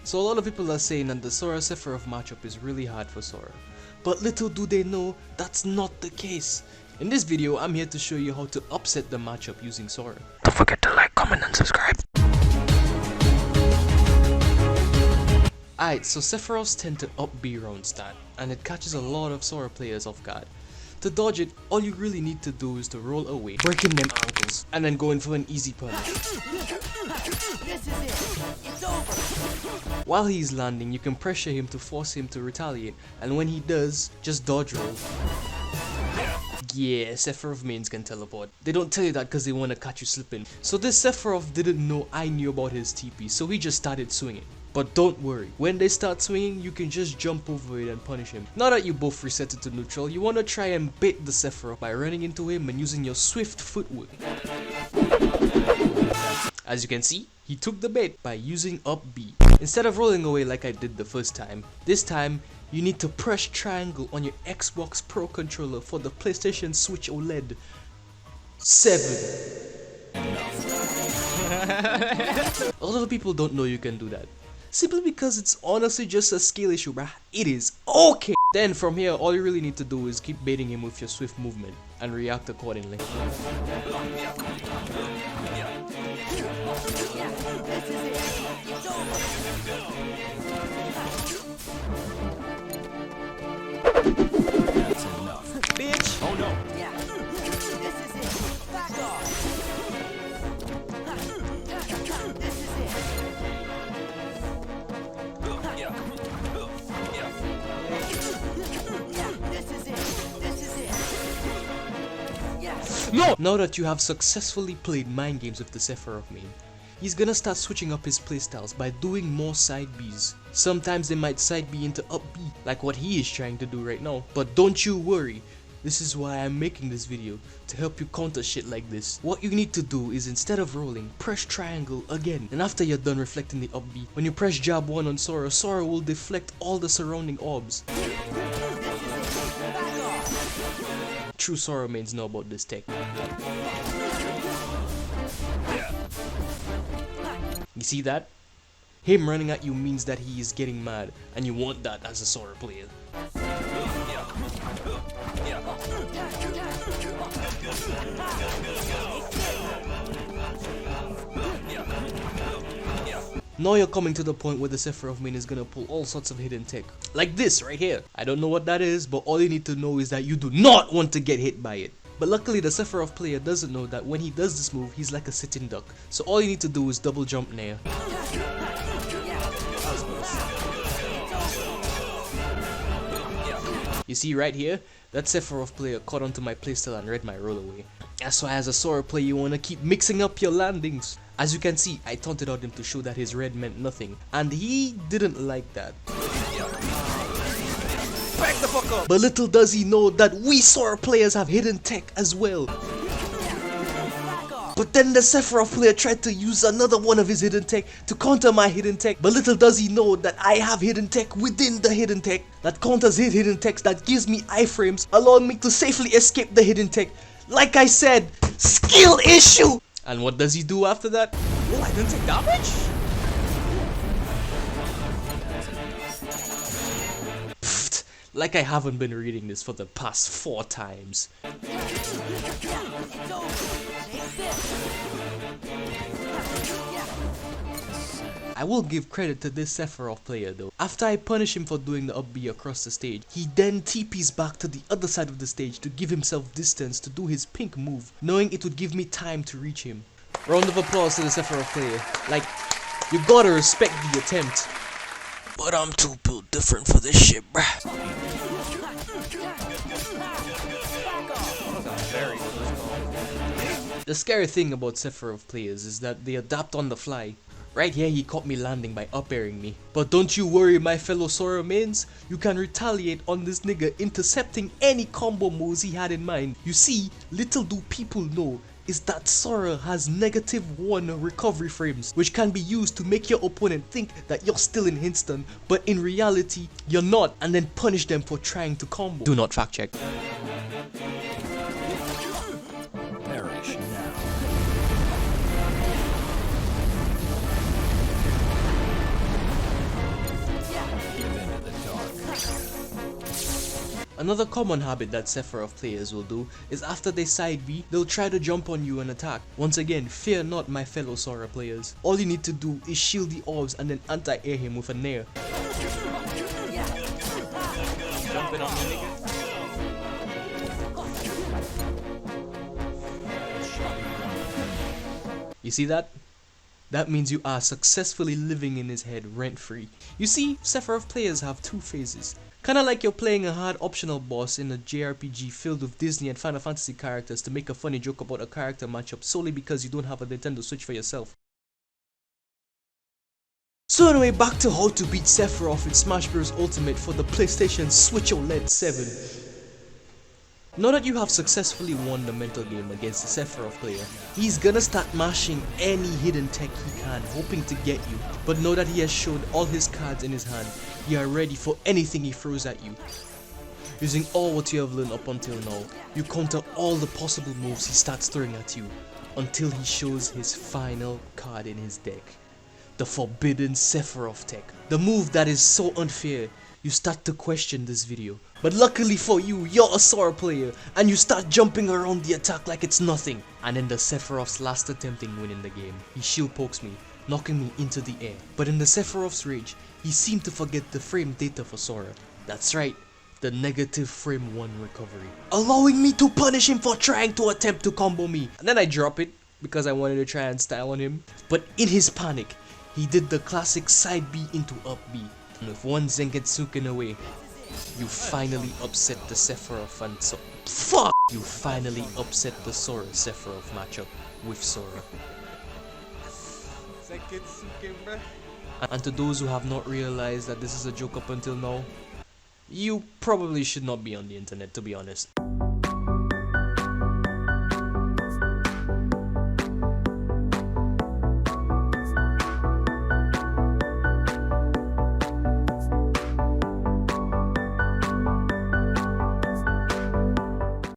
So a lot of people are saying that the Sora Sephiroth matchup is really hard for Sora. But little do they know, that's not the case. In this video, I'm here to show you how to upset the matchup using Sora. Don't forget to like, comment and subscribe. Alright, so Sephiroths tend to up B round stat, and it catches a lot of Sora players off guard. To dodge it, all you really need to do is to roll away, breaking them ankles, and then go in for an easy punish. While he's landing, you can pressure him to force him to retaliate, and when he does, just dodge roll. Yeah, Sephiroth mains can teleport. They don't tell you that because they want to catch you slipping. So this Sephiroth didn't know I knew about his TP, so he just started swinging. But don't worry, when they start swinging, you can just jump over it and punish him. Now that you both reset it to neutral, you want to try and bait the Sephiroth by running into him and using your swift footwork. As you can see, he took the bait by using up B. Instead of rolling away like I did the first time, this time you need to press triangle on your Xbox Pro controller for the PlayStation Switch OLED 7. A lot of people don't know you can do that. Simply because it's honestly just a skill issue, bruh. It is okay. Then from here, all you really need to do is keep baiting him with your swift movement and react accordingly. That's enough. Bitch! Oh no! This is it. Back off. This is it. This is it. This is it. Yes. No! Now that you have successfully played mind games with the Sephiroth main, he's gonna start switching up his playstyles by doing more side Bs. Sometimes they might side B into up B, like what he is trying to do right now. But don't you worry, this is why I'm making this video, to help you counter shit like this. What you need to do is, instead of rolling, press triangle again. And after you're done reflecting the up B, when you press jab 1 on Sora, Sora will deflect all the surrounding orbs. True Sora mains know about this tech. You see that? Him running at you means that he is getting mad, and you want that as a Sora player. Now you're coming to the point where the Sephiroth main is gonna pull all sorts of hidden tech. Like this right here. I don't know what that is, but all you need to know is that you do not want to get hit by it. But luckily the Sephiroth player doesn't know that when he does this move, he's like a sitting duck. So all you need to do is double jump Nair. You see right here, that Sephiroth player caught onto my playstyle and read my roll away. That's why as a Sora player you wanna keep mixing up your landings. As you can see, I taunted out him to show that his red meant nothing, and he didn't like that. Back the fuck up! But little does he know that we Sora players have hidden tech as well. But then the Sephiroth player tried to use another one of his hidden tech to counter my hidden tech. But little does he know that I have hidden tech within the hidden tech that counters his hidden tech, that gives me iframes, allowing me to safely escape the hidden tech. Like I said, skill issue! And what does he do after that? Oh, I didn't take damage? Pfft, like I haven't been reading this for the past 4 times. I will give credit to this Sephiroth player though. After I punish him for doing the up B across the stage, he then TPs back to the other side of the stage to give himself distance to do his pink move, knowing it would give me time to reach him. Round of applause to the Sephiroth player. Like, you gotta respect the attempt. But I'm too built different for this shit, bruh. The scary thing about Sephiroth players is that they adapt on the fly. Right here he caught me landing by up airing me. But don't you worry my fellow Sora mains, you can retaliate on this nigga intercepting any combo moves he had in mind. You see, little do people know is that Sora has -1 recovery frames, which can be used to make your opponent think that you're still in Hinston, but in reality, you're not, and then punish them for trying to combo. Do not fact check. Perish now. Another common habit that Sephiroth players will do is after they side B, they'll try to jump on you and attack. Once again, fear not my fellow Sora players. All you need to do is shield the orbs and then anti-air him with a nair. Jumping on me, nigga. You see that? That means you are successfully living in his head rent-free. You see, Sephiroth players have two phases. Kinda like you're playing a hard optional boss in a JRPG filled with Disney and Final Fantasy characters to make a funny joke about a character matchup solely because you don't have a Nintendo Switch for yourself. So anyway, back to how to beat Sephiroth in Smash Bros. Ultimate for the PlayStation Switch OLED 7. Now that you have successfully won the mental game against the Sephiroth player, he's gonna start mashing any hidden tech he can, hoping to get you. But now that he has shown all his cards in his hand, you are ready for anything he throws at you. Using all what you have learned up until now, you counter all the possible moves he starts throwing at you, until he shows his final card in his deck. The Forbidden Sephiroth tech. The move that is so unfair, you start to question this video. But luckily for you, you're a Sora player, and you start jumping around the attack like it's nothing. And in the Sephiroth's last attempt in winning the game, he shield pokes me, knocking me into the air. But in the Sephiroth's rage, he seemed to forget the frame data for Sora. That's right, the negative frame 1 recovery. Allowing me to punish him for trying to attempt to combo me. And then I drop it, because I wanted to try and style on him. But in his panic, he did the classic side B into up B. And with one Zengetsuken away, you finally upset the Sephiroth and so fuck! You finally upset the Sora Sephiroth matchup with Sora. And to those who have not realized that this is a joke up until now, you probably should not be on the internet, to be honest.